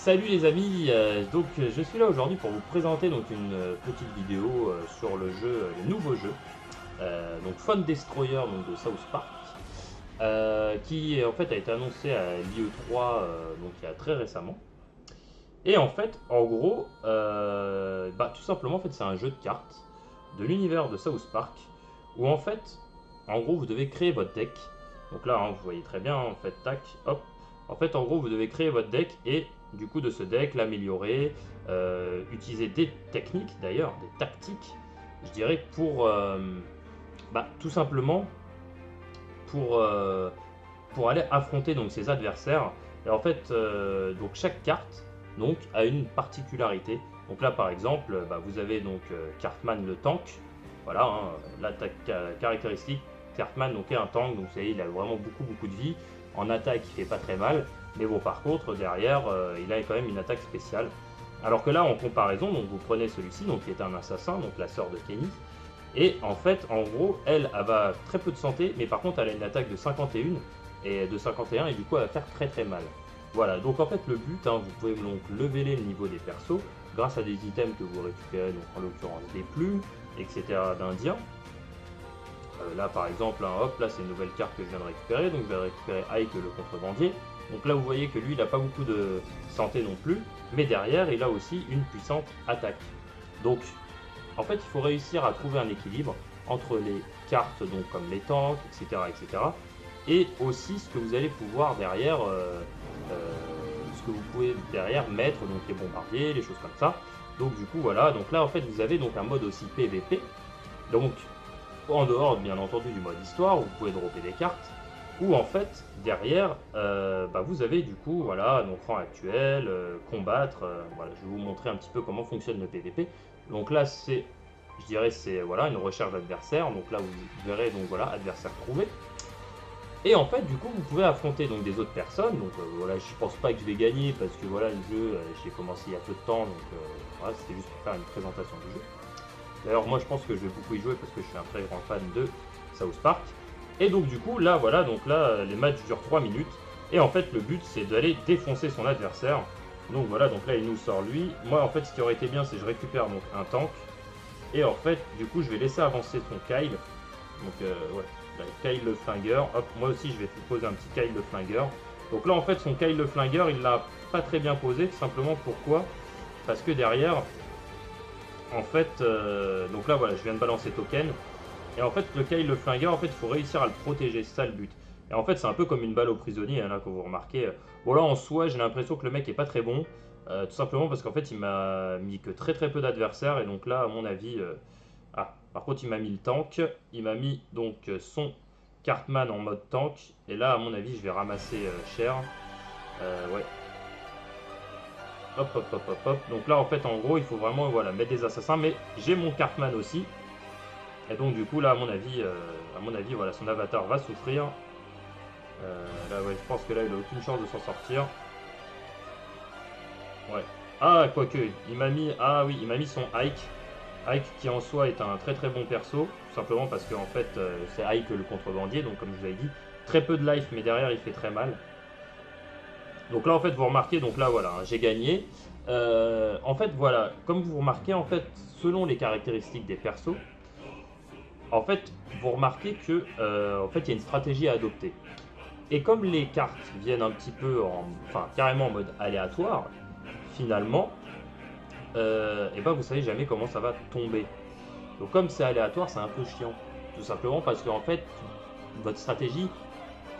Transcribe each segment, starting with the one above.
Salut les amis, je suis là aujourd'hui pour vous présenter donc une petite vidéo sur le jeu, le nouveau jeu, donc Fun Destroyer donc de South Park, qui en fait a été annoncé à l'IE3 donc il y a très récemment. Et en fait, en gros, tout simplement en fait c'est un jeu de cartes de l'univers de South Park où en fait, en gros vous devez créer votre deck. Donc là, hein, vous voyez très bien en fait, tac, hop. En fait, en gros, vous devez créer votre deck et du coup de ce deck l'améliorer, utiliser des techniques d'ailleurs, des tactiques, je dirais pour tout simplement pour pour aller affronter donc ses adversaires. Et en fait, donc chaque carte donc a une particularité. Donc là, par exemple, vous avez donc Cartman le tank. Voilà, hein, l'attaque caractéristique. Cartman donc est un tank, donc vous savez, il a vraiment beaucoup de vie. En attaque, il fait pas très mal, mais bon, par contre, derrière, il a quand même une attaque spéciale. Alors que là, en comparaison, donc vous prenez celui-ci, donc qui est un assassin, donc la sœur de Kenny, et en fait, en gros, elle va très peu de santé, mais par contre, elle a une attaque de 51 et de 51 et du coup, elle va faire très mal. Voilà, donc en fait, le but, hein, vous pouvez donc leveler le niveau des persos grâce à des items que vous récupérez, donc en l'occurrence des plumes, etc. d'Indiens. Là, par exemple, hein, hop, là, c'est une nouvelle carte que je viens de récupérer, donc je vais récupérer Ike le contrebandier. Donc là, vous voyez que lui, il n'a pas beaucoup de santé non plus, mais derrière, il a aussi une puissante attaque. Donc, en fait, il faut réussir à trouver un équilibre entre les cartes, donc comme les tanks, etc., et aussi ce que vous allez pouvoir derrière, ce que vous pouvez derrière mettre, donc les bombardiers, les choses comme ça. Donc du coup, voilà. Donc là, en fait, vous avez donc un mode aussi PVP. Donc, en dehors, bien entendu, du mode histoire, où vous pouvez dropper des cartes. Où en fait, derrière, vous avez du coup, voilà, donc rang actuel, combattre. Voilà, je vais vous montrer un petit peu comment fonctionne le PVP. Donc là, je dirais, c'est voilà, une recherche d'adversaire. Donc là, vous verrez, donc voilà, adversaire trouvé. Et en fait, du coup, vous pouvez affronter donc des autres personnes. Donc voilà, je pense pas que je vais gagner parce que voilà, le jeu, j'ai commencé il y a peu de temps. Donc voilà, c'était juste pour faire une présentation du jeu. D'ailleurs, moi, je pense que je vais beaucoup y jouer parce que je suis un très grand fan de South Park. Et donc, du coup, là, voilà, donc là, les matchs durent 3 minutes. Et en fait, le but, c'est d'aller défoncer son adversaire. Donc voilà, donc là, il nous sort lui. Moi, en fait, ce qui aurait été bien, c'est que je récupère donc un tank. Et en fait, du coup, je vais laisser avancer son Kyle. Donc, ouais, là, Kyle le flingueur. Hop, moi aussi, je vais poser un petit Kyle le flingueur. Donc là, en fait, son Kyle le flingueur, il l'a pas très bien posé. Tout simplement, pourquoi? Parce que derrière, en fait, donc là, voilà, je viens de balancer token. Et en fait, le Kyle le flingueur, en fait, il faut réussir à le protéger, c'est ça le but. Et en fait, c'est un peu comme une balle au prisonnier, hein, là, que vous remarquez. Bon, là, en soi, j'ai l'impression que le mec est pas très bon. Tout simplement parce qu'en fait, il m'a mis que très peu d'adversaires. Et donc là, à mon avis. Ah, par contre, il m'a mis le tank. Il m'a mis donc son Cartman en mode tank. Et là, à mon avis, je vais ramasser cher. Ouais. Hop. Donc là, en fait, en gros, il faut vraiment voilà, mettre des assassins. Mais j'ai mon Cartman aussi. Et donc du coup là à mon avis voilà son avatar va souffrir. Là ouais je pense que là il a aucune chance de s'en sortir. Ouais. Ah quoique il m'a mis ah oui il m'a mis son Ike. Ike qui en soi est un très bon perso. Tout simplement parce que en fait c'est Ike le contrebandier donc comme je vous l'avais dit. Très peu de life mais derrière il fait très mal. Donc là en fait vous remarquez donc là voilà hein, j'ai gagné. En fait voilà comme vous remarquez en fait selon les caractéristiques des persos en fait, vous remarquez que en fait, il y a une stratégie à adopter. Et comme les cartes viennent un petit peu enfin, carrément en mode aléatoire, finalement, et ben vous savez jamais comment ça va tomber. Donc comme c'est aléatoire, c'est un peu chiant. Tout simplement parce qu'en fait, votre stratégie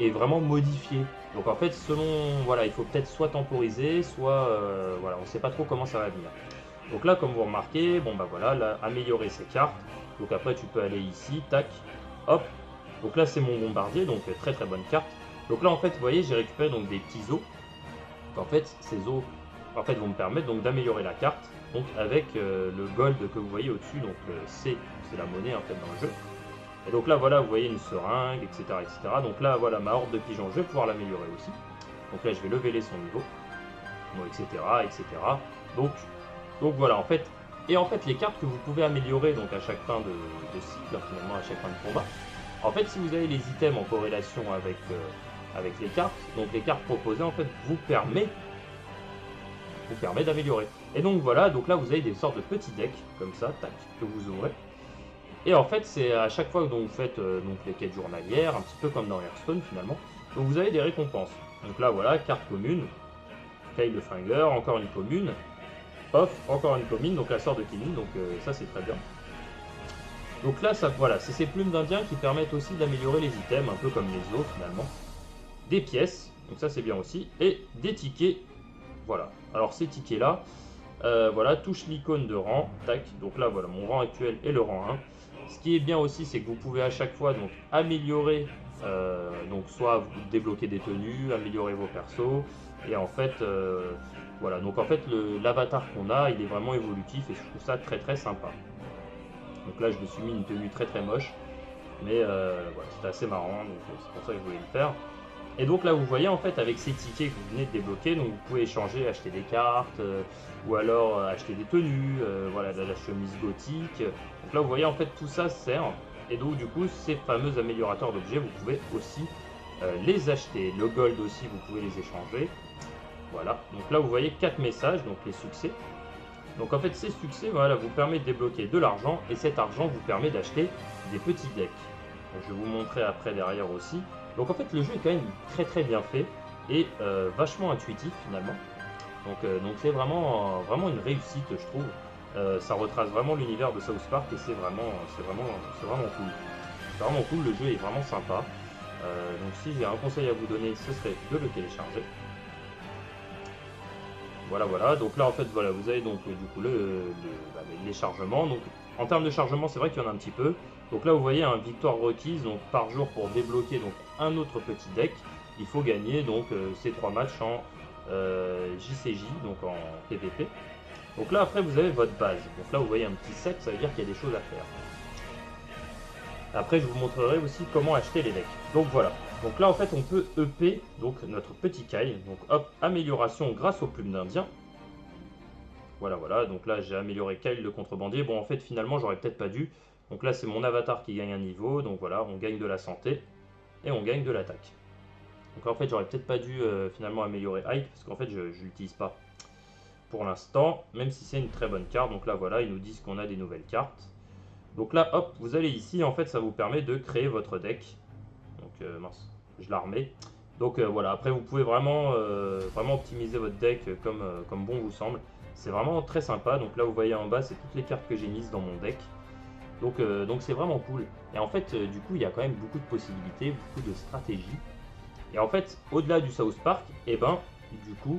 est vraiment modifiée. Donc en fait, selon, voilà, il faut peut-être soit temporiser, soit, voilà, on ne sait pas trop comment ça va venir. Donc là, comme vous remarquez, bon bah voilà, là, améliorer ses cartes. Donc après, tu peux aller ici, tac, hop. Donc là, c'est mon bombardier, donc très bonne carte. Donc là, en fait, vous voyez, j'ai récupéré donc des petits os. Donc en fait, ces os, en fait, vont me permettre donc d'améliorer la carte. Donc avec le gold que vous voyez au-dessus, donc c'est la monnaie en fait dans le jeu. Et donc là, voilà, vous voyez une seringue, etc. Donc là, voilà, ma horde de pigeons, je vais pouvoir l'améliorer aussi. Donc là, je vais leveler son niveau, bon, etc. Donc voilà, en fait, et en fait, les cartes que vous pouvez améliorer donc à chaque fin de cycle, finalement à chaque fin de combat, en fait, si vous avez les items en corrélation avec les cartes, donc les cartes proposées en fait vous permettent vous permet d'améliorer. Et donc voilà, donc là vous avez des sortes de petits decks, comme ça, tac, que vous ouvrez. Et en fait, c'est à chaque fois que vous faites donc les quêtes journalières, un petit peu comme dans Hearthstone finalement, donc vous avez des récompenses. Donc là voilà, carte commune, Kyle le Finger, encore une commune, off, encore une commune, donc la sorte de Killing, donc ça c'est très bien. Donc là, ça, voilà, c'est ces plumes d'Indien qui permettent aussi d'améliorer les items, un peu comme les os finalement. Des pièces, donc ça c'est bien aussi, et des tickets, voilà. Alors ces tickets là, voilà, touche l'icône de rang, tac, donc là voilà, mon rang actuel est le rang 1. Ce qui est bien aussi, c'est que vous pouvez à chaque fois donc améliorer, donc soit vous débloquer des tenues, améliorer vos persos, et en fait, voilà, donc en fait l'avatar qu'on a, il est vraiment évolutif et je trouve ça très très sympa. Donc là, je me suis mis une tenue très très moche, mais voilà, c'était assez marrant, donc c'est pour ça que je voulais le faire. Et donc là, vous voyez en fait avec ces tickets que vous venez de débloquer, donc vous pouvez échanger, acheter des cartes, ou alors acheter des tenues, voilà, de la chemise gothique. Donc là, vous voyez en fait tout ça sert. Et donc du coup, ces fameux améliorateurs d'objets, vous pouvez aussi les acheter. Le gold aussi, vous pouvez les échanger. Voilà. Donc là, vous voyez 4 messages, donc les succès. Donc en fait, ces succès, voilà, vous permettent de débloquer de l'argent et cet argent vous permet d'acheter des petits decks. Donc, je vais vous montrer après derrière aussi. Donc en fait, le jeu est quand même très très bien fait et vachement intuitif finalement. Donc c'est vraiment, vraiment une réussite, je trouve. Ça retrace vraiment l'univers de South Park et c'est vraiment cool. C'est vraiment cool, le jeu est vraiment sympa. Donc si j'ai un conseil à vous donner, ce serait de le télécharger. Voilà, voilà. Donc là, en fait, voilà, vous avez donc du coup les chargements. Donc en termes de chargement, c'est vrai qu'il y en a un petit peu. Donc là, vous voyez un victoire requise donc par jour pour débloquer donc un autre petit deck. Il faut gagner donc ces 3 matchs en JCJ, donc en PvP. Donc là, après, vous avez votre base. Donc là, vous voyez un petit set, ça veut dire qu'il y a des choses à faire. Après, je vous montrerai aussi comment acheter les decks. Donc voilà. Donc là, en fait, on peut EP donc notre petit Kyle. Donc hop, amélioration grâce aux plumes d'Indien. Voilà, voilà. Donc là, j'ai amélioré Kyle le contrebandier. Bon, en fait, finalement, j'aurais peut-être pas dû. Donc là, c'est mon avatar qui gagne un niveau. Donc voilà, on gagne de la santé et on gagne de l'attaque. Donc en fait, j'aurais peut-être pas dû finalement améliorer Ike parce qu'en fait, je l'utilise pas pour l'instant, même si c'est une très bonne carte. Donc là, voilà, ils nous disent qu'on a des nouvelles cartes. Donc là, hop, vous allez ici. En fait, ça vous permet de créer votre deck. Donc mince, je la remets. Donc voilà, après vous pouvez vraiment, vraiment optimiser votre deck comme bon vous semble. C'est vraiment très sympa. Donc là vous voyez en bas, c'est toutes les cartes que j'ai mises dans mon deck. Donc c'est vraiment cool. Et en fait, du coup, il y a quand même beaucoup de possibilités, beaucoup de stratégies. Et en fait, au-delà du South Park, et ben, du coup,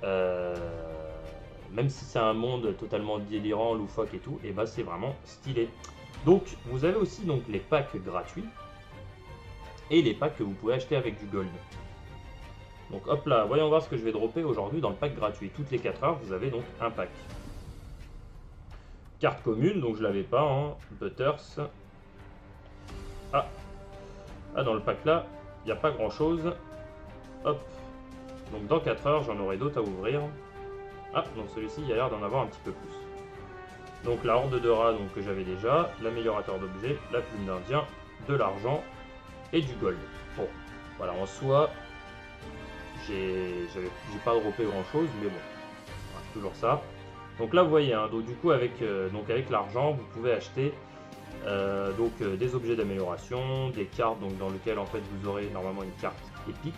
euh, même si c'est un monde totalement délirant, loufoque et tout, et ben c'est vraiment stylé. Donc vous avez aussi donc les packs gratuits et les packs que vous pouvez acheter avec du gold. Donc hop là, voyons voir ce que je vais dropper aujourd'hui dans le pack gratuit. Toutes les 4 heures, vous avez donc un pack. Carte commune, donc je l'avais pas, hein. Butters. Ah, dans le pack là, il n'y a pas grand chose. Hop. Donc dans 4 heures, j'en aurai d'autres à ouvrir. Ah, donc celui-ci, il y a l'air d'en avoir un petit peu plus. Donc la horde de rats donc, que j'avais déjà, l'améliorateur d'objets, la plume d'Indien, de l'argent et du gold. Bon, voilà, en soi, j'ai pas droppé grand chose, mais bon, voilà, toujours ça. Donc là, vous voyez, hein, donc du coup, avec l'argent, vous pouvez acheter des objets d'amélioration, des cartes donc, dans lesquelles en fait vous aurez normalement une carte épique.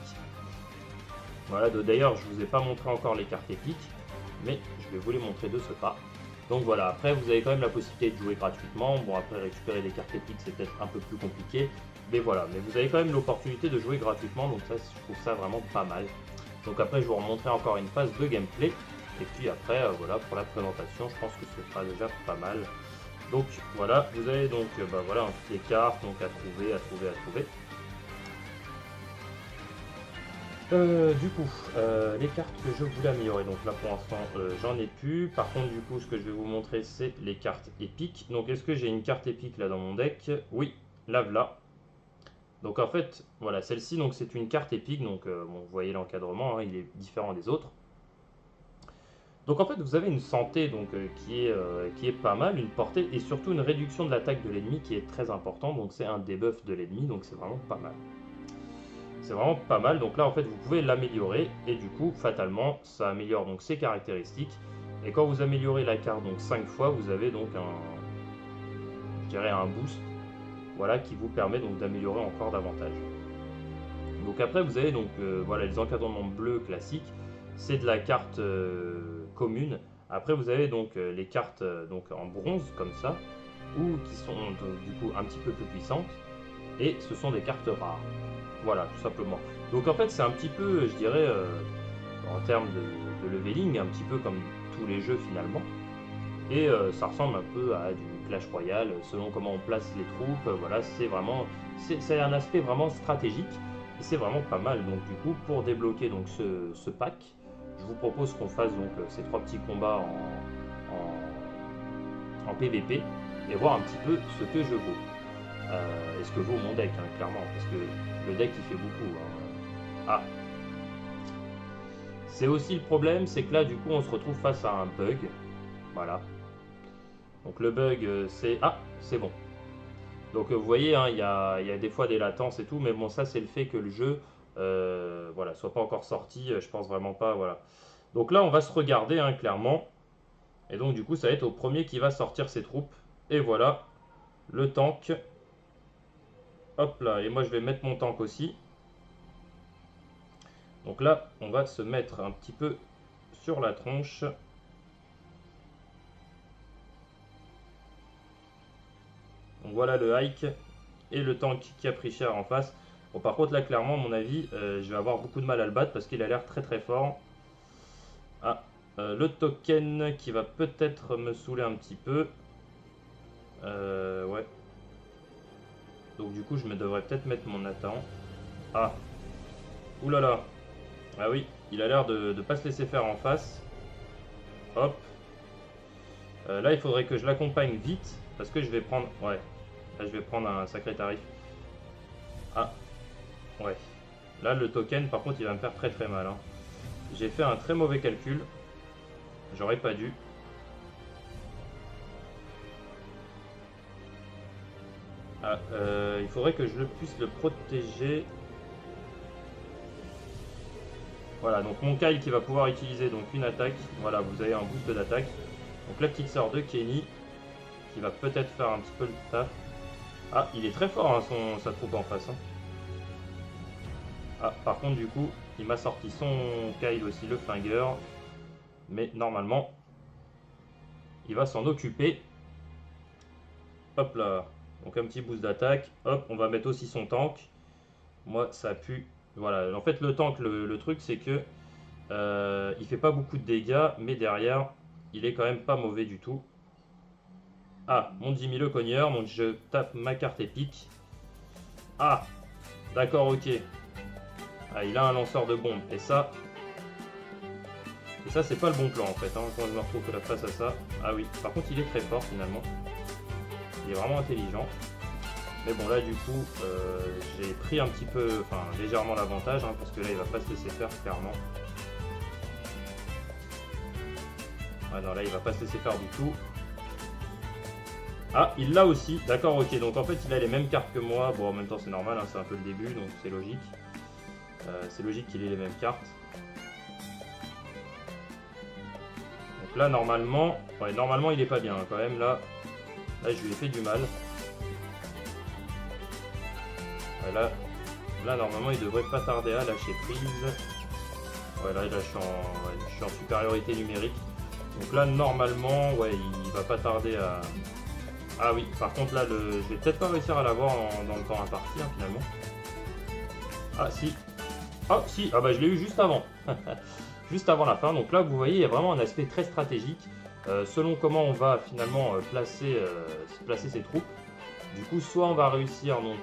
Voilà, d'ailleurs, je vous ai pas montré encore les cartes épiques, mais je vais vous les montrer de ce pas. Donc voilà, après vous avez quand même la possibilité de jouer gratuitement. Bon, après récupérer des cartes épiques, c'est peut-être un peu plus compliqué. Mais voilà, mais vous avez quand même l'opportunité de jouer gratuitement, donc ça, je trouve ça vraiment pas mal. Donc après, je vais vous remontrer encore une phase de gameplay. Et puis après, voilà, pour la présentation, je pense que ce sera déjà pas mal. Donc voilà, vous avez donc voilà, toutes les cartes donc, à trouver. Du coup, les cartes que je voulais améliorer, donc là pour l'instant j'en ai plus. Par contre, du coup, ce que je vais vous montrer, c'est les cartes épiques. Donc, est-ce que j'ai une carte épique là dans mon deck? Oui, la voilà. Donc en fait, voilà, celle-ci, donc c'est une carte épique. Donc bon, vous voyez l'encadrement, hein, il est différent des autres. Donc en fait, vous avez une santé donc, qui est pas mal, une portée et surtout une réduction de l'attaque de l'ennemi qui est très important. Donc c'est un debuff de l'ennemi, donc c'est vraiment pas mal. C'est vraiment pas mal. Donc là, en fait, vous pouvez l'améliorer et du coup, fatalement, ça améliore donc ses caractéristiques. Et quand vous améliorez la carte donc 5 fois, vous avez donc je dirais un boost, voilà, qui vous permet donc d'améliorer encore davantage. Donc après, vous avez donc voilà les encadrements bleus classiques, c'est de la carte commune. Après, vous avez donc les cartes donc en bronze comme ça, ou qui sont donc, du coup un petit peu plus puissantes, et ce sont des cartes rares. Voilà, tout simplement. Donc en fait, c'est un petit peu, je dirais, en termes de leveling, un petit peu comme tous les jeux finalement. Et ça ressemble un peu à du Clash Royale, selon comment on place les troupes. Voilà, c'est vraiment, c'est un aspect vraiment stratégique. Et c'est vraiment pas mal. Donc du coup, pour débloquer donc ce pack, je vous propose qu'on fasse donc ces 3 petits combats en PVP et voir un petit peu ce que je vaux. Et ce que vaut mon deck, hein, clairement, parce que le deck il fait beaucoup. Hein. Ah, c'est aussi le problème, c'est que là du coup on se retrouve face à un bug. Voilà. Donc le bug c'est... Ah, c'est bon. Donc vous voyez, hein, il y a des fois des latences et tout, mais bon ça c'est le fait que le jeu voilà, soit pas encore sorti, je pense vraiment pas. Voilà. Donc là on va se regarder hein, clairement. Et donc du coup ça va être au premier qui va sortir ses troupes. Et voilà, le tank. Hop là, et moi je vais mettre mon tank aussi. Donc là, on va se mettre un petit peu sur la tronche. Donc voilà le hike et le tank qui a pris cher en face. Bon, par contre, là, clairement, à mon avis, je vais avoir beaucoup de mal à le battre parce qu'il a l'air très très fort. Ah, le token qui va peut-être me saouler un petit peu. Ouais. Donc du coup, je me devrais peut-être mettre mon Nathan. Ah, oulala. Ah oui, il a l'air de ne pas se laisser faire en face. Hop. Là, il faudrait que je l'accompagne vite parce que je vais prendre... Ouais, là, je vais prendre un sacré tarif. Ah, ouais. Là, le token, par contre, il va me faire très très mal. Hein. J'ai fait un très mauvais calcul. J'aurais pas dû. Ah, il faudrait que je puisse le protéger. Voilà, donc mon Kyle qui va pouvoir utiliser donc une attaque. Voilà, vous avez un boost d'attaque. Donc la petite sœur de Kenny qui va peut-être faire un petit peu le taf. Ah, il est très fort hein, sa troupe en face. Hein. Ah, par contre, du coup, il m'a sorti son Kyle aussi, le flingueur. Mais normalement, il va s'en occuper. Hop là. Donc un petit boost d'attaque. Hop, on va mettre aussi son tank. Moi, ça pue. Voilà. En fait, le tank, le truc, c'est que il fait pas beaucoup de dégâts, mais derrière, il est quand même pas mauvais du tout. Ah, mon Jimmy le cogneur. Donc je tape ma carte épique. Ah, d'accord, ok. Ah, il a un lanceur de bombes. Et ça, c'est pas le bon plan en fait. Hein, quand je me retrouve face à ça. Ah oui, par contre, il est très fort finalement. Il est vraiment intelligent. Mais bon, là, du coup, j'ai pris un petit peu, enfin, légèrement l'avantage, hein, parce que là, il va pas se laisser faire, clairement. Ah non, là, il va pas se laisser faire du tout. Ah, il l'a aussi. D'accord, ok. Donc, en fait, il a les mêmes cartes que moi. Bon, en même temps, c'est normal, hein, c'est un peu le début, donc c'est logique. C'est logique qu'il ait les mêmes cartes. Donc là, normalement, ouais, normalement, il est pas bien, hein, quand même, là. Là, je lui ai fait du mal. Là, normalement, il devrait pas tarder à lâcher prise. Ouais, là, je suis en supériorité numérique. Donc là, normalement, ouais, il va pas tarder à... Ah oui, par contre, là, je vais peut-être pas réussir à l'avoir dans le temps imparti, hein, finalement. Ah, si. Ah, si. Ah bah, je l'ai eu juste avant. Juste avant la fin. Donc là, vous voyez, il y a vraiment un aspect très stratégique. Selon comment on va finalement placer ses troupes. Du coup, soit on va réussir donc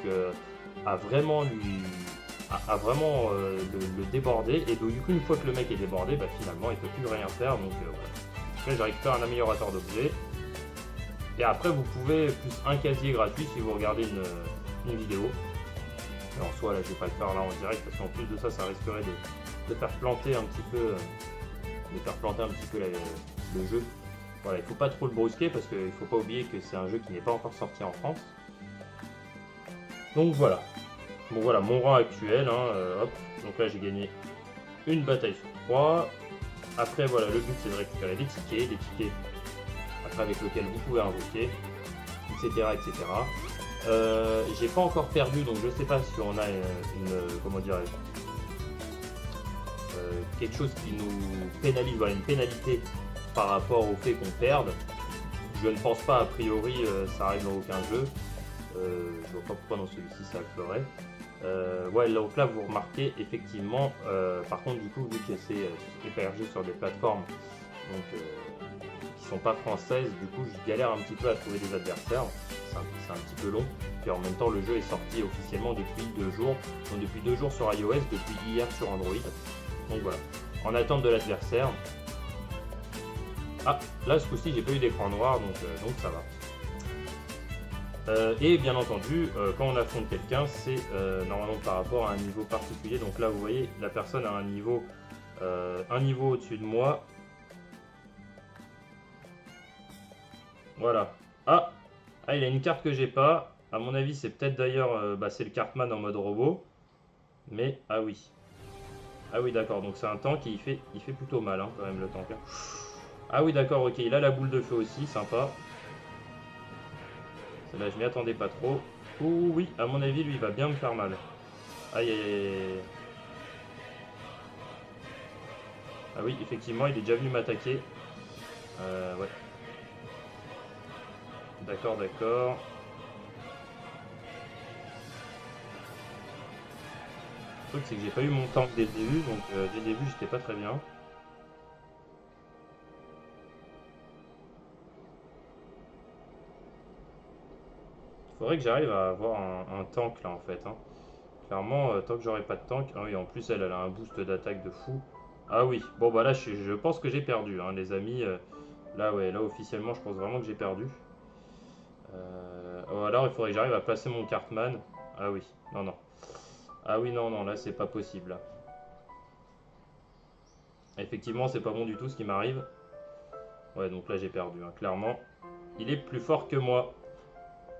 à vraiment le déborder, et donc du coup une fois que le mec est débordé, bah, finalement il peut plus rien faire. Donc voilà. Après, je récupère un améliorateur d'objets, et après vous pouvez plus un casier gratuit si vous regardez une vidéo. Et en soi là, je vais pas le faire là en direct parce qu'en plus de ça, ça risquerait de faire planter un petit peu, le jeu. Voilà, il faut pas trop le brusquer parce qu'il faut pas oublier que c'est un jeu qui n'est pas encore sorti en France. Donc voilà. Bon voilà, mon rang actuel, hein, hop, donc là j'ai gagné une bataille sur 3. Après voilà, le but c'est de récupérer des tickets après avec lesquels vous pouvez invoquer, etc. etc. J'ai pas encore perdu, donc je sais pas si on a comment dire, quelque chose qui nous pénalise, voilà, une pénalité par rapport au fait qu'on perde. Je ne pense pas, a priori, ça arrive dans aucun jeu. Je vois pas pourquoi dans celui-ci ça le ferait. Ouais, donc là vous remarquez effectivement, par contre du coup vu que c'est hébergé sur des plateformes donc, qui sont pas françaises, du coup je galère un petit peu à trouver des adversaires, c'est un petit peu long, puis en même temps le jeu est sorti officiellement depuis 2 jours, donc depuis 2 jours sur iOS, depuis hier sur Android, donc voilà, en attente de l'adversaire. Ah, là ce coup-ci j'ai pas eu d'écran noir, donc ça va. Et bien entendu, quand on affronte quelqu'un, c'est normalement par rapport à un niveau particulier. Donc là, vous voyez, la personne a un niveau au-dessus de moi. Voilà. Ah, il a une carte que j'ai pas. À mon avis, c'est peut-être d'ailleurs, c'est le Cartman en mode robot. Mais ah oui, d'accord. Donc c'est un tank et il fait plutôt mal hein, quand même le tank. Hein. Ah oui, d'accord. Ok, il a la boule de feu aussi, sympa. Celle-là, je m'y attendais pas trop. Ouh oui, à mon avis, lui, il va bien me faire mal. Aïe aïe aïe. Ah oui, effectivement, il est déjà venu m'attaquer. Ouais. D'accord, d'accord. Le truc, c'est que j'ai pas eu mon tank dès le début, donc dès le début, j'étais pas très bien. Faudrait que j'arrive à avoir un tank là en fait. Hein. Clairement, tant que j'aurai pas de tank. Ah oui, en plus, elle a un boost d'attaque de fou. Ah oui, bon bah là, je pense que j'ai perdu, hein, les amis. Là, ouais, là, officiellement, je pense vraiment que j'ai perdu. Oh, alors, il faudrait que j'arrive à placer mon Cartman. Ah oui, non, non. Ah oui, non, non, là, c'est pas possible. Là. Effectivement, c'est pas bon du tout ce qui m'arrive. Ouais, donc là, j'ai perdu, hein, clairement. Il est plus fort que moi.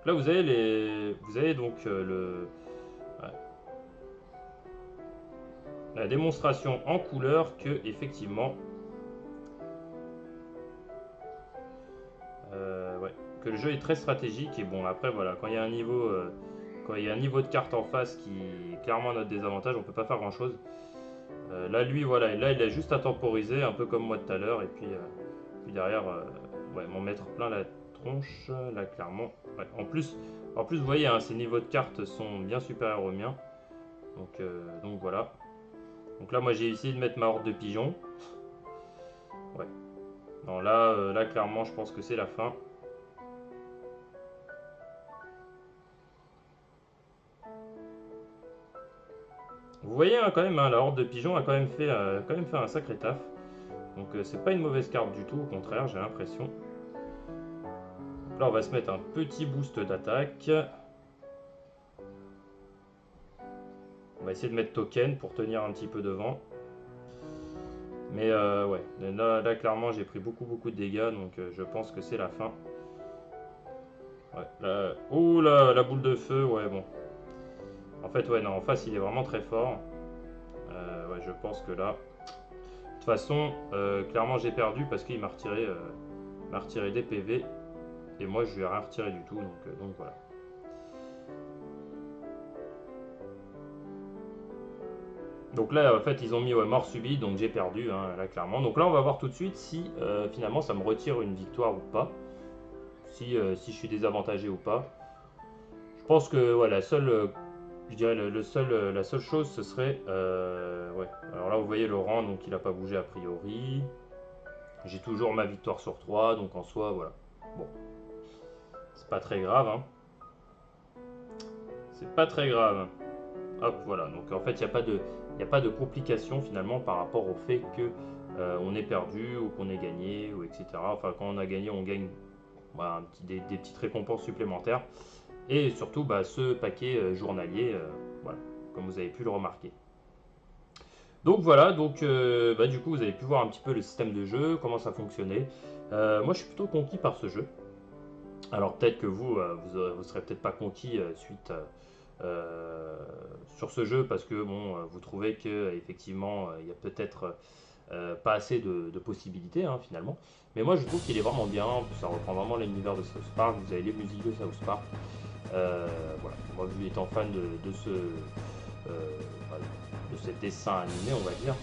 Là, vous avez donc ouais, la démonstration en couleur que, effectivement, ouais, que le jeu est très stratégique. Et bon, après, voilà, quand il y a un niveau. Quand il y a un niveau de carte en face qui est clairement notre désavantage, on peut pas faire grand chose. Là, lui, voilà, là, il a juste à temporiser, un peu comme moi tout à l'heure, et puis derrière, ouais, m'en mettre plein la tronche, là, clairement. Ouais. En plus, vous voyez, hein, ces niveaux de cartes sont bien supérieurs aux miens, donc voilà. Donc là, moi, j'ai essayé de mettre ma horde de pigeons. Ouais. Non, là, là, clairement, je pense que c'est la fin. Vous voyez hein, quand même, hein, la horde de pigeons a quand même fait un sacré taf. Donc c'est pas une mauvaise carte du tout, au contraire, j'ai l'impression. Là, on va se mettre un petit boost d'attaque. On va essayer de mettre token pour tenir un petit peu devant. Mais ouais, là, clairement, j'ai pris beaucoup de dégâts, donc je pense que c'est la fin. Ouais, là, ouh là, la boule de feu, ouais, bon. En fait, ouais, non, en face, il est vraiment très fort. Ouais, je pense que là... De toute façon, clairement, j'ai perdu parce qu'il m'a retiré des PV. Et moi, je lui ai rien retiré du tout, donc voilà. Donc là, en fait, ils ont mis ouais, mort subie, donc j'ai perdu, hein, là, clairement. Donc là, on va voir tout de suite si finalement ça me retire une victoire ou pas. Si je suis désavantagé ou pas. Je pense que ouais, la seule, je dirais la seule chose, ce serait... ouais. Alors là, vous voyez le rang, donc il n'a pas bougé a priori. J'ai toujours ma victoire sur 3, donc en soi, voilà. Bon, c'est pas très grave, hein. C'est pas très grave. Hop, voilà. Donc en fait, il n'y a pas de complication finalement par rapport au fait que on est perdu ou qu'on ait gagné ou etc. Enfin, quand on a gagné, on gagne voilà, des petites récompenses supplémentaires et surtout bah, ce paquet journalier, voilà, comme vous avez pu le remarquer. Donc voilà, donc bah, du coup vous avez pu voir un petit peu le système de jeu, comment ça fonctionnait. Moi je suis plutôt conquis par ce jeu. Alors peut-être que vous serez peut-être pas conquis suite euh, sur ce jeu parce que bon, vous trouvez que effectivement il y a peut-être pas assez de possibilités hein, finalement. Mais moi je trouve qu'il est vraiment bien, ça reprend vraiment l'univers de South Park, vous avez les musiques de South Park. Voilà, moi vu étant fan de ce bah, de ce dessin animé on va dire,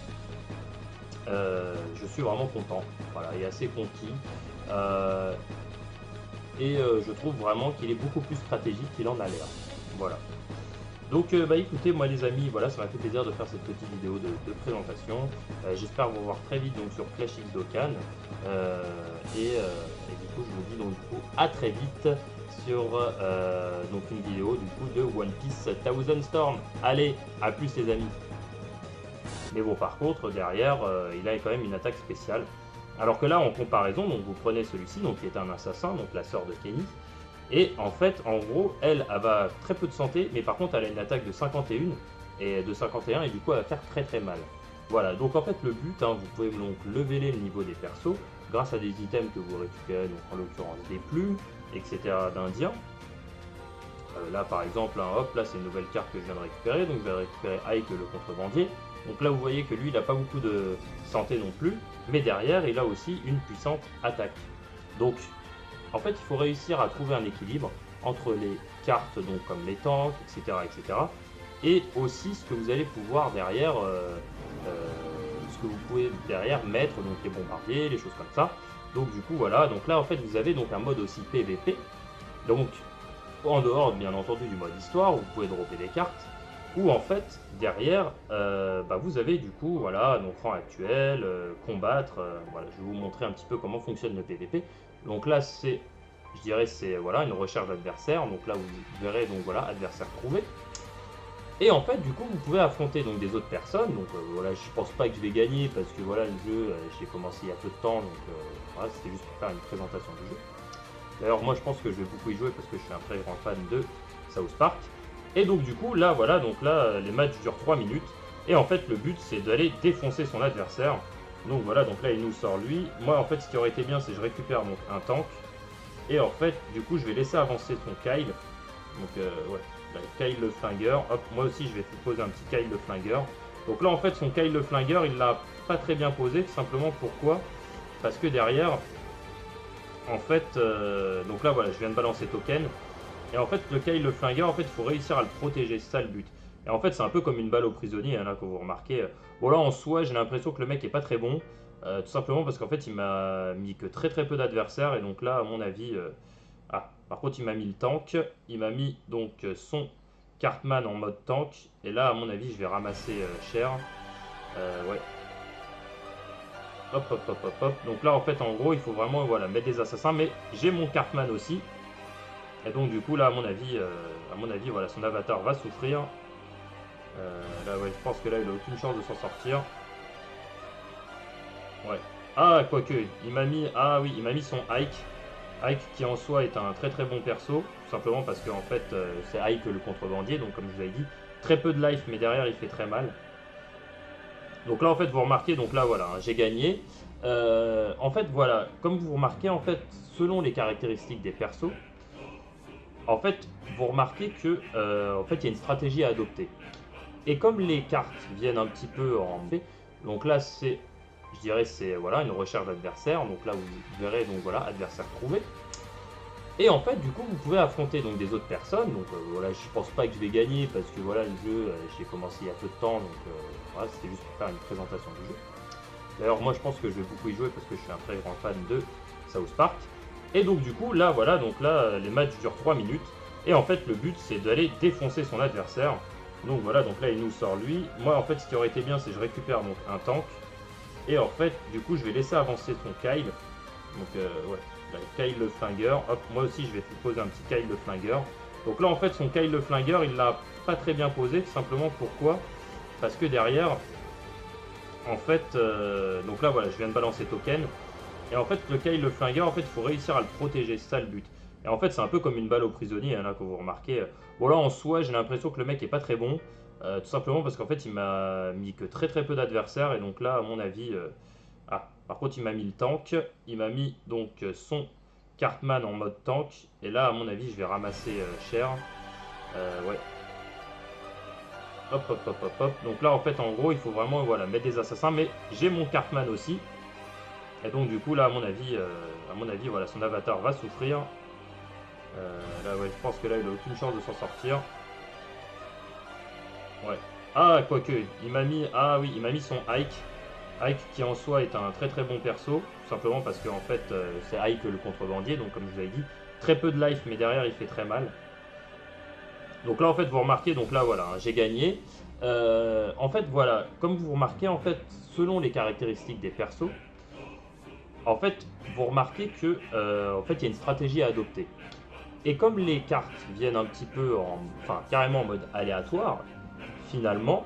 je suis vraiment content, voilà, et assez conquis. Euh, je trouve vraiment qu'il est beaucoup plus stratégique qu'il en a l'air. Voilà. Donc bah écoutez moi les amis, voilà ça m'a fait plaisir de faire cette petite vidéo de présentation. J'espère vous voir très vite donc sur Clash X Dokkan. Et du coup je vous dis donc du coup à très vite sur donc une vidéo du coup de One Piece Thousand Storm. Allez, à plus les amis. Mais bon par contre derrière il a quand même une attaque spéciale. Alors que là en comparaison, donc vous prenez celui-ci, donc qui est un assassin, donc la sœur de Kenny. Et en fait, en gros, elle va très peu de santé, mais par contre, elle a une attaque de 51 et de 51 et du coup, elle va faire très très mal. Voilà, donc en fait, le but, hein, vous pouvez donc lever le niveau des persos grâce à des items que vous récupérez, donc en l'occurrence des plumes, etc. d'Indiens. Là, par exemple, hein, hop, là, c'est une nouvelle carte que je viens de récupérer, donc je vais récupérer Ike le contrebandier. Donc là, vous voyez que lui, il n'a pas beaucoup de santé non plus, mais derrière, il a aussi une puissante attaque. Donc, en fait, il faut réussir à trouver un équilibre entre les cartes, donc comme les tanks, etc., etc., et aussi ce que vous allez pouvoir derrière, ce que vous pouvez derrière mettre, donc les bombardiers, les choses comme ça. Donc du coup, voilà. Donc là, en fait, vous avez donc un mode aussi PVP. Donc en dehors, bien entendu, du mode histoire, où vous pouvez dropper des cartes. Où en fait, derrière, bah, vous avez du coup, voilà, donc rang actuel, combattre. Voilà, je vais vous montrer un petit peu comment fonctionne le PVP. Donc là, c'est, je dirais, c'est voilà, une recherche d'adversaire. Donc là, vous verrez, donc voilà, adversaire trouvé. Et en fait, du coup, vous pouvez affronter donc des autres personnes. Donc voilà, je pense pas que je vais gagner parce que voilà, le jeu, j'ai commencé il y a peu de temps. Donc voilà, c'était juste pour faire une présentation du jeu. D'ailleurs, moi, je pense que je vais beaucoup y jouer parce que je suis un très grand fan de South Park. Et donc, du coup, là, voilà, donc là, les matchs durent 3 minutes. Et en fait, le but, c'est d'aller défoncer son adversaire. Donc voilà, donc là, il nous sort lui. Moi, en fait, ce qui aurait été bien, c'est que je récupère donc un tank. Et en fait, du coup, je vais laisser avancer son Kyle. Donc, ouais, là, Kyle le flingueur. Hop, moi aussi, je vais poser un petit Kyle le flingueur. Donc là, en fait, son Kyle le flingueur, il l'a pas très bien posé. Tout simplement, pourquoi? Parce que derrière, en fait, donc là, voilà, je viens de balancer token. Et en fait, le Kyle le flingueur, en fait, il faut réussir à le protéger. C'est ça le but. Et en fait, c'est un peu comme une balle au prisonnier, hein, là, que vous remarquez. Bon, là, en soi, j'ai l'impression que le mec est pas très bon. Tout simplement parce qu'en fait, il m'a mis que très très peu d'adversaires. Et donc là, à mon avis. Ah, par contre, il m'a mis le tank. Il m'a mis donc son Cartman en mode tank. Et là, à mon avis, je vais ramasser cher. Ouais. Hop, hop, hop, hop, hop. Donc là, en fait, en gros, il faut vraiment voilà, mettre des assassins. Mais j'ai mon Cartman aussi. Et donc, du coup, là, à mon avis voilà, son avatar va souffrir. Là, ouais, je pense que là, il a aucune chance de s'en sortir. Ouais. Ah, quoique, il m'a mis. Ah oui, il m'a mis son Ike. Ike qui en soi est un très très bon perso, tout simplement parce que en fait c'est Ike le contrebandier, donc comme je vous avais dit, très peu de life mais derrière il fait très mal. Donc là en fait vous remarquez, donc là voilà, hein, j'ai gagné. En fait voilà, comme vous remarquez en fait, selon les caractéristiques des persos, en fait vous remarquez que en fait il y a une stratégie à adopter. Et comme les cartes viennent un petit peu en B, donc là c'est, je dirais c'est voilà une recherche d'adversaire, donc là vous verrez donc voilà adversaire trouvé. Et en fait, du coup, vous pouvez affronter donc des autres personnes. Donc voilà, je pense pas que je vais gagner parce que voilà, le jeu, j'ai commencé il y a peu de temps, donc voilà, c'était juste pour faire une présentation du jeu. D'ailleurs, moi, je pense que je vais beaucoup y jouer parce que je suis un très grand fan de South Park. Et donc, du coup, là, voilà, donc là, les matchs durent 3 minutes. Et en fait, le but, c'est d'aller défoncer son adversaire. Donc voilà, donc là, il nous sort lui. Moi, en fait, ce qui aurait été bien, c'est que je récupère donc un tank. Et en fait, du coup, je vais laisser avancer son Kyle. Donc, ouais. Là, Kyle le flingueur. Hop, moi aussi je vais poser un petit Kyle le flingueur. Donc là en fait son Kyle le flingueur il l'a pas très bien posé, tout simplement pourquoi? Parce que derrière, en fait, donc là voilà, je viens de balancer token. Et en fait le Kyle le flingueur, en fait il faut réussir à le protéger, c'est ça le but. Et en fait c'est un peu comme une balle au prisonnier, hein, là que vous remarquez. Bon là en soi j'ai l'impression que le mec est pas très bon. Tout simplement parce qu'en fait il m'a mis que très très peu d'adversaires. Et donc là à mon avis... Ah, par contre, il m'a mis le tank. Il m'a mis donc son Cartman en mode tank. Et là, à mon avis, je vais ramasser cher. Ouais. Hop, hop, hop, hop, hop. Donc là, en fait, en gros, il faut vraiment voilà, mettre des assassins. Mais j'ai mon Cartman aussi. Et donc, du coup, là, à mon avis voilà, son avatar va souffrir. Là, ouais, je pense que là, il a aucune chance de s'en sortir. Ouais. Ah, quoique, il m'a mis... Ah oui, il m'a mis son Ike. Ike qui en soi est un très très bon perso, tout simplement parce que en fait c'est Ike le contrebandier, donc comme je vous avais dit, très peu de life mais derrière il fait très mal. Donc là en fait vous remarquez, donc là voilà, hein, j'ai gagné. En fait voilà, comme vous remarquez en fait, selon les caractéristiques des persos, en fait vous remarquez que en fait il y a une stratégie à adopter. Et comme les cartes viennent un petit peu enfin carrément en mode aléatoire, finalement,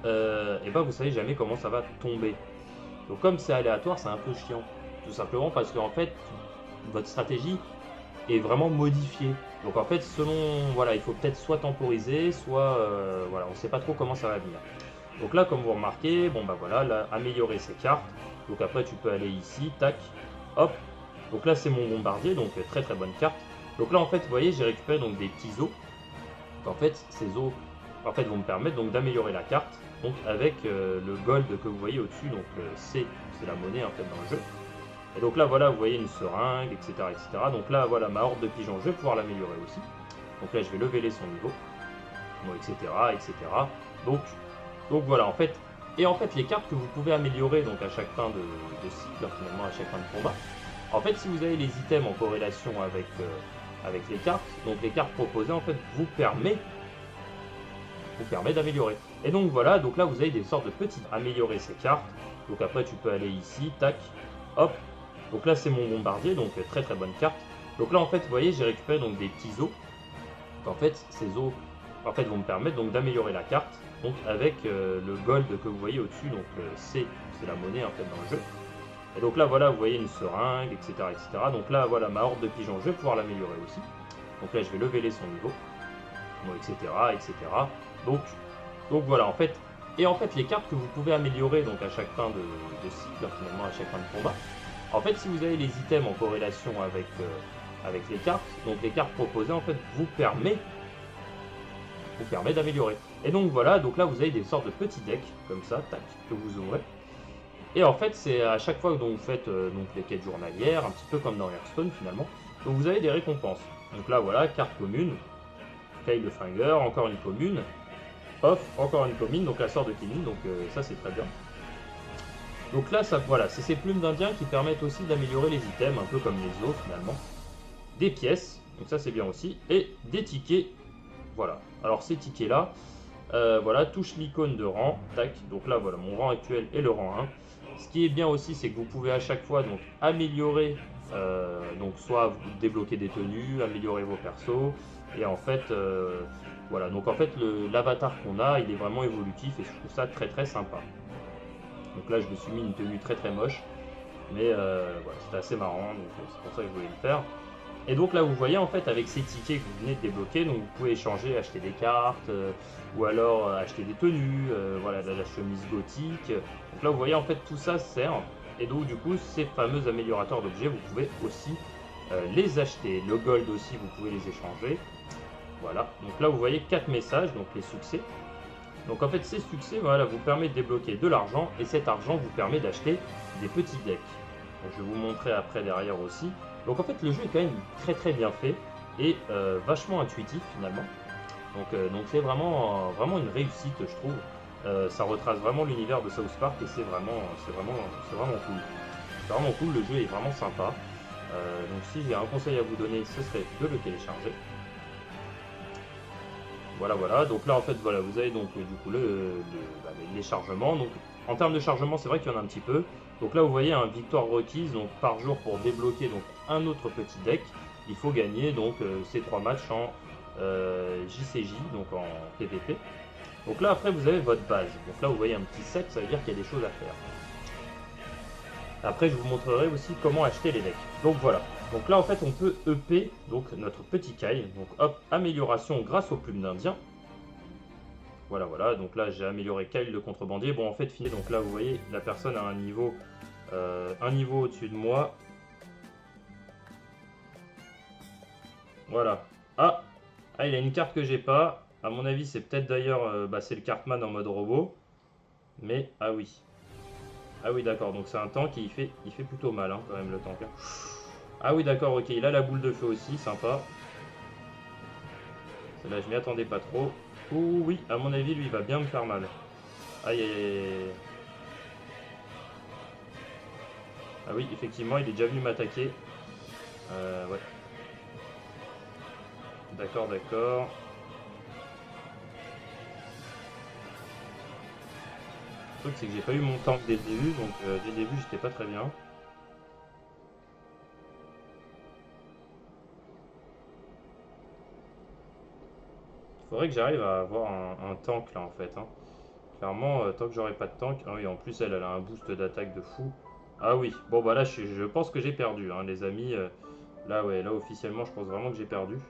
et ben vous savez jamais comment ça va tomber. Donc comme c'est aléatoire, c'est un peu chiant. Tout simplement parce qu'en fait, votre stratégie est vraiment modifiée. Donc en fait, selon, voilà, il faut peut-être soit temporiser, soit, voilà, on ne sait pas trop comment ça va venir. Donc là, comme vous remarquez, bon bah voilà, là, améliorer ses cartes. Donc après, tu peux aller ici, tac, hop. Donc là, c'est mon bombardier, donc très très bonne carte. Donc là, en fait, vous voyez, j'ai récupéré donc des petits os. Donc en fait, ces os, en fait, vont me permettre donc d'améliorer la carte. Donc avec le gold que vous voyez au-dessus, donc c'est la monnaie en fait dans le jeu. Et donc là voilà, vous voyez une seringue, etc. etc. Donc là voilà, ma horde de pigeons, je vais pouvoir l'améliorer aussi. Donc là je vais leveler son niveau, bon, etc. etc. Donc, donc voilà, en fait, et en fait les cartes que vous pouvez améliorer donc à chaque fin de cycle, finalement à chaque fin de combat, en fait si vous avez les items en corrélation avec les cartes, donc les cartes proposées en fait vous permet d'améliorer. Et donc voilà, donc là vous avez des sortes de petits améliorer ces cartes. Donc après tu peux aller ici, tac, hop. Donc là c'est mon bombardier, donc très très bonne carte. Donc là en fait vous voyez j'ai récupéré donc des petits os. Donc en fait ces os en fait vont me permettre donc d'améliorer la carte. Donc avec le gold que vous voyez au-dessus, donc c'est la monnaie en fait dans le jeu. Et donc là voilà vous voyez une seringue, etc. etc. Donc là voilà ma horde de pigeons, je vais pouvoir l'améliorer aussi. Donc là je vais leveler son niveau, bon, etc. etc. Donc, donc voilà, en fait, et en fait les cartes que vous pouvez améliorer donc à chaque fin de cycle, finalement à chaque fin de combat, en fait si vous avez les items en corrélation avec les cartes, donc les cartes proposées en fait vous permet d'améliorer. Et donc voilà, donc là vous avez des sortes de petits decks comme ça, tac, que vous ouvrez. Et en fait c'est à chaque fois que vous faites donc les quêtes journalières, un petit peu comme dans Hearthstone finalement, donc vous avez des récompenses. Donc là voilà, carte commune, Kyle le Finger, encore une commune, off, encore une commune, donc la sort de Kenin, donc ça c'est très bien. Donc là, ça, voilà, c'est ces plumes d'Indien qui permettent aussi d'améliorer les items, un peu comme les os finalement. Des pièces, donc ça c'est bien aussi, et des tickets, voilà. Alors ces tickets là, voilà, touche l'icône de rang, tac, donc là voilà, mon rang actuel est le rang 1. Ce qui est bien aussi, c'est que vous pouvez à chaque fois donc améliorer, donc soit vous débloquer des tenues, améliorer vos persos, et en fait, voilà, donc en fait l'avatar qu'on a, il est vraiment évolutif et je trouve ça très très sympa. Donc là, je me suis mis une tenue très très moche, mais voilà, c'était assez marrant, donc c'est pour ça que je voulais le faire. Et donc là, vous voyez en fait avec ces tickets que vous venez de débloquer, donc vous pouvez échanger, acheter des cartes, ou alors acheter des tenues, voilà, la chemise gothique. Donc là, vous voyez en fait tout ça sert. Et donc du coup, ces fameux améliorateurs d'objets, vous pouvez aussi les acheter. Le gold aussi, vous pouvez les échanger. Voilà. Donc là, vous voyez 4 messages, donc les succès. Donc en fait, ces succès, voilà, vous permettent de débloquer de l'argent et cet argent vous permet d'acheter des petits decks. Donc, je vais vous montrer après derrière aussi. Donc en fait, le jeu est quand même très très bien fait et vachement intuitif finalement. Donc c'est vraiment, vraiment une réussite, je trouve. Ça retrace vraiment l'univers de South Park et c'est vraiment cool. C'est vraiment cool, le jeu est vraiment sympa. Donc si j'ai un conseil à vous donner, ce serait de le télécharger. Voilà, voilà. Donc là, en fait, voilà, vous avez donc du coup les chargements. Donc en termes de chargement, c'est vrai qu'il y en a un petit peu. Donc là, vous voyez un victoire requise donc par jour pour débloquer donc un autre petit deck. Il faut gagner donc ces 3 matchs en JCJ, donc en PVP. Donc là, après, vous avez votre base. Donc là, vous voyez un petit set, ça veut dire qu'il y a des choses à faire. Après, je vous montrerai aussi comment acheter les decks. Donc voilà. Donc là, en fait, on peut EP donc notre petit Kai. Donc hop, amélioration grâce aux plumes d'Indien. Voilà, voilà. Donc là, j'ai amélioré Kyle le contrebandier. Bon, en fait, fini. Donc là, vous voyez, la personne a un niveau au-dessus de moi. Voilà. Ah, il a une carte que j'ai pas. À mon avis, c'est peut-être d'ailleurs, c'est le Cartman en mode robot. Mais, ah oui. Ah oui, d'accord, donc c'est un tank et il fait plutôt mal, hein, quand même, le tank. Hein. Ah oui, d'accord, ok, il a la boule de feu aussi, sympa. Celle-là, je m'y attendais pas trop. Ouh, oui, à mon avis, lui, il va bien me faire mal. Aïe, aïe, aïe. Ah oui, effectivement, il est déjà venu m'attaquer. Ouais. D'accord, d'accord. Le truc, c'est que j'ai pas eu mon tank dès le début, donc dès le début, j'étais pas très bien. Faudrait que j'arrive à avoir un tank là en fait. Hein. Clairement, tant que j'aurai pas de tank. Ah oui, en plus, elle a un boost d'attaque de fou. Ah oui, bon bah là, je pense que j'ai perdu, hein, les amis. Là, ouais, là officiellement, je pense vraiment que j'ai perdu.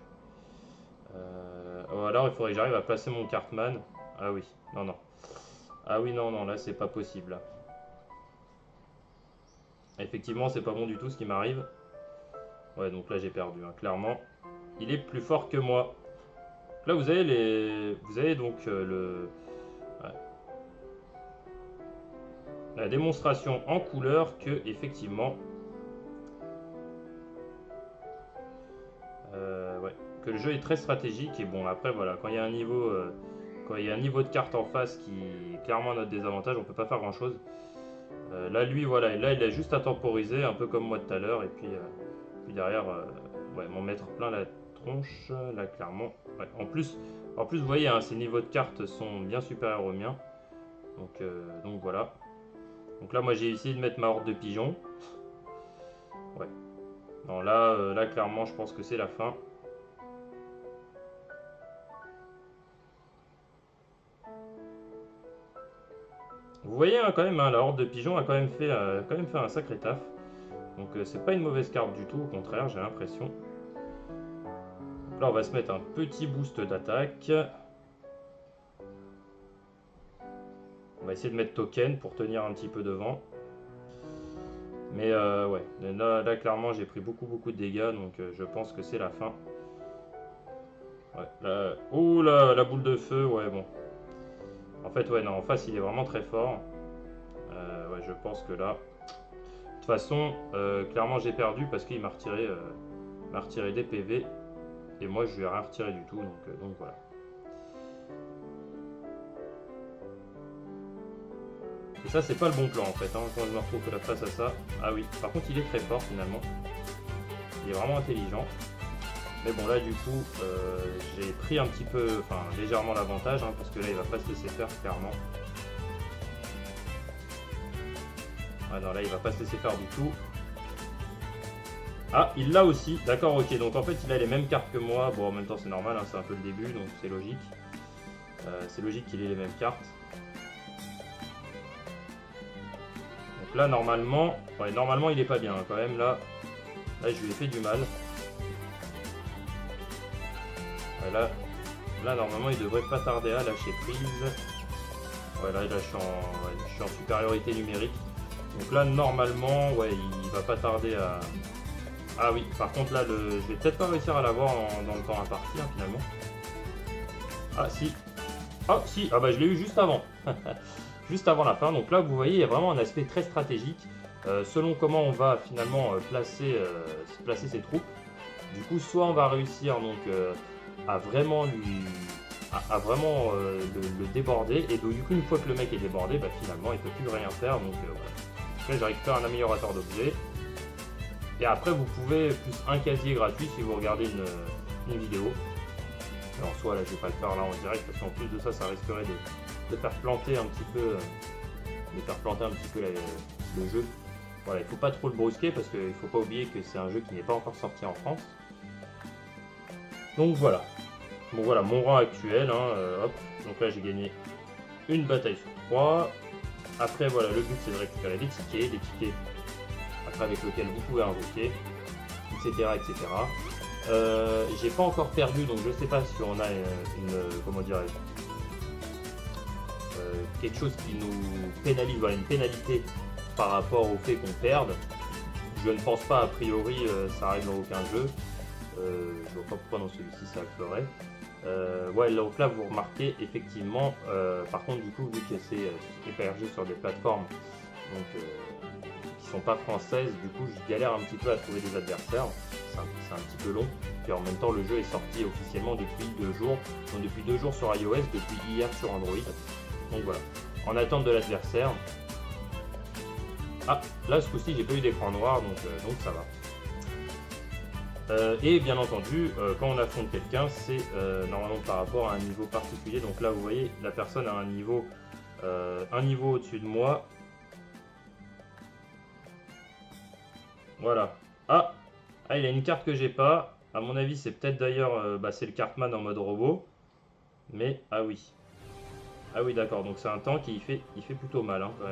Oh, alors, il faudrait que j'arrive à placer mon Cartman. Ah oui, non, non. Ah oui, non, non, là, c'est pas possible. Là. Effectivement, c'est pas bon du tout ce qui m'arrive. Ouais, donc là, j'ai perdu, hein, clairement. Il est plus fort que moi. Là, vous avez donc ouais, la démonstration en couleur que, effectivement, ouais, que le jeu est très stratégique. Et bon, après, voilà, quand il y a un niveau. Quand il y a un niveau de carte en face qui est clairement notre désavantage, on peut pas faire grand chose. Là, lui, voilà, là, il a juste à temporiser, un peu comme moi tout à l'heure, et puis derrière, ouais, m'en mettre plein la tronche, là, clairement. Ouais. En plus, vous voyez, hein, ces niveaux de cartes sont bien supérieurs aux miens. Donc voilà. Donc là, moi, j'ai essayé de mettre ma horde de pigeons. Ouais. Non, là, là, clairement, je pense que c'est la fin. Vous voyez, hein, quand même, hein, la horde de pigeons a quand même fait un sacré taf. Donc c'est pas une mauvaise carte du tout, au contraire, j'ai l'impression. Là, on va se mettre un petit boost d'attaque. On va essayer de mettre token pour tenir un petit peu devant. Mais ouais, là, clairement, j'ai pris beaucoup de dégâts, donc je pense que c'est la fin. Ouais, là, oh là, la boule de feu, ouais, bon. En fait, ouais, non, en face, il est vraiment très fort. Ouais, je pense que là... De toute façon, clairement, j'ai perdu parce qu'il m'a retiré des PV. Et moi, je lui ai rien retiré du tout, donc voilà. Et ça, c'est pas le bon plan en fait, hein, quand je me retrouve face à ça. Ah oui, par contre, il est très fort finalement. Il est vraiment intelligent. Mais bon, là, du coup, j'ai pris un petit peu, enfin, légèrement l'avantage, hein, parce que là, il va pas se laisser faire, clairement. Ah non, là, il va pas se laisser faire du tout. Ah, il l'a aussi. D'accord, ok. Donc, en fait, il a les mêmes cartes que moi. Bon, en même temps, c'est normal, hein, c'est un peu le début, donc c'est logique. C'est logique qu'il ait les mêmes cartes. Donc là, normalement, ouais, normalement, il est pas bien, hein, quand même. Là, je lui ai fait du mal. Là, normalement, il devrait pas tarder à lâcher prise. Ouais, là, je suis en supériorité numérique. Donc là, normalement, ouais, il va pas tarder à... Ah oui, par contre, là, je vais peut-être pas réussir à l'avoir dans le temps imparti, hein, finalement. Ah, si. Ah, si. Ah bah, je l'ai eu juste avant. Juste avant la fin. Donc là, vous voyez, il y a vraiment un aspect très stratégique. Selon comment on va finalement placer ses troupes. Du coup, soit on va réussir donc à vraiment le déborder, et donc du coup une fois que le mec est débordé, bah, finalement il peut plus rien faire, donc voilà. Après je récupère un améliorateur d'objets, et après vous pouvez plus un casier gratuit si vous regardez une vidéo. Et en soi là je vais pas le faire là en direct parce qu'en plus de ça, ça risquerait de faire planter un petit peu, le jeu. Voilà, il faut pas trop le brusquer parce qu'il faut pas oublier que c'est un jeu qui n'est pas encore sorti en France. Donc voilà. Bon voilà, mon rang actuel, hein, hop. Donc là j'ai gagné une bataille sur 3. Après voilà, le but c'est de récupérer des tickets après avec lesquels vous pouvez invoquer, etc. etc. J'ai pas encore perdu, donc je sais pas si on a comment dire, quelque chose qui nous pénalise, voilà, une pénalité par rapport au fait qu'on perde. Je ne pense pas, a priori, ça arrive dans aucun jeu. Je vois pas pourquoi dans celui-ci ça le ferait. Ouais, donc là vous remarquez effectivement, par contre du coup vu que c'est hébergé sur des plateformes donc, qui sont pas françaises, du coup je galère un petit peu à trouver des adversaires, c'est un petit peu long, puis en même temps le jeu est sorti officiellement depuis 2 jours, donc depuis 2 jours sur iOS, depuis hier sur Android, donc voilà, en attente de l'adversaire. Ah, là ce coup-ci j'ai pas eu d'écran noir, donc ça va. Et bien entendu, quand on affronte quelqu'un, c'est normalement par rapport à un niveau particulier. Donc là, vous voyez, la personne a un niveau au-dessus de moi. Voilà. Ah, il a une carte que j'ai pas. À mon avis, c'est peut-être d'ailleurs, c'est le Cartman en mode robot. Mais ah oui, d'accord. Donc c'est un tank et il fait plutôt mal hein, quand même.